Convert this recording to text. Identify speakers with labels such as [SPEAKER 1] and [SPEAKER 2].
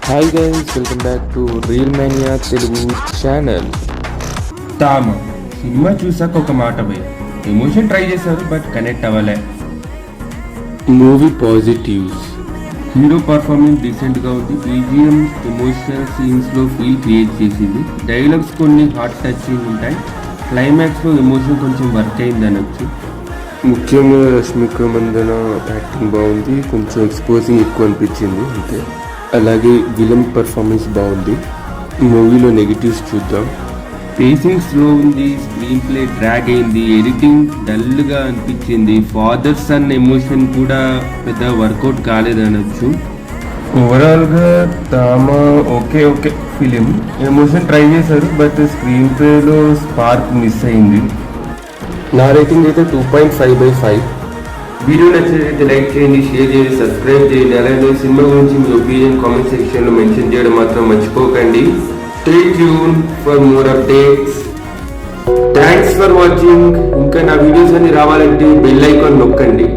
[SPEAKER 1] Hi guys, welcome back to Reel Mania Telugu channel.
[SPEAKER 2] తామ cinema చూసాక ఒక మాట పోయి ఎమోషన్ ట్రై చేశారు బట్ కనెక్ట్ అవ్వలే.
[SPEAKER 1] మూవీ పాజిటివ్స్:
[SPEAKER 2] హీరో పర్ఫార్మెన్స్ డీసెంట్గా ఉంది. బీజిఎం ఎమోషనల్ సీన్స్లో ఫీల్ క్రియేట్ చేసింది. డైలాగ్స్ కొన్ని హార్ట్ టచింగ్ ఉంటాయి. క్లైమాక్స్లో ఎమోషన్ కొంచెం వర్క్ అయింది అనొచ్చు.
[SPEAKER 1] ముఖ్యంగా రష్మిక మందన యాక్టింగ్ బాగుంది, కొంచెం ఎక్స్పోజింగ్ ఎక్కువ అనిపించింది అంతే. అలాగే విలన్ పర్ఫార్మెన్స్ బాగుంది. మూవీలో నెగిటివ్స్ చూద్దాం.
[SPEAKER 2] పేసింగ్ స్లో ఉంది, స్క్రీన్ ప్లే డ్రాగ్ అయింది, ఎడిటింగ్ డల్గా అనిపించింది. ఫాదర్ సన్ ఎమోషన్ కూడా పెద్ద వర్కౌట్ కాలేదనొచ్చు. ఓవరాల్గా తామ ఓకే ఫిలిం. ఎమోషన్ ట్రై చేశారు బట్ స్క్రీన్ ప్లేలో స్పార్క్ మిస్ అయింది.
[SPEAKER 1] నా రేటింగ్ అయితే 2.5/5.
[SPEAKER 2] వీడియో నచ్చినట్లయితే లైక్ చేయండి, షేర్ చేయండి, సబ్స్క్రైబ్ చేయండి. అలాగే సినిమా గురించి మీ ఒపీనియన్ కామెంట్ సెక్షన్లో మెన్షన్ చేయడం మాత్రం మర్చిపోకండి. Stay tune for more updates. Thanks for watching. ఇంకా నా వీడియోస్ అన్ని రావాలంటే బెల్ ఐకాన్ నొక్కండి.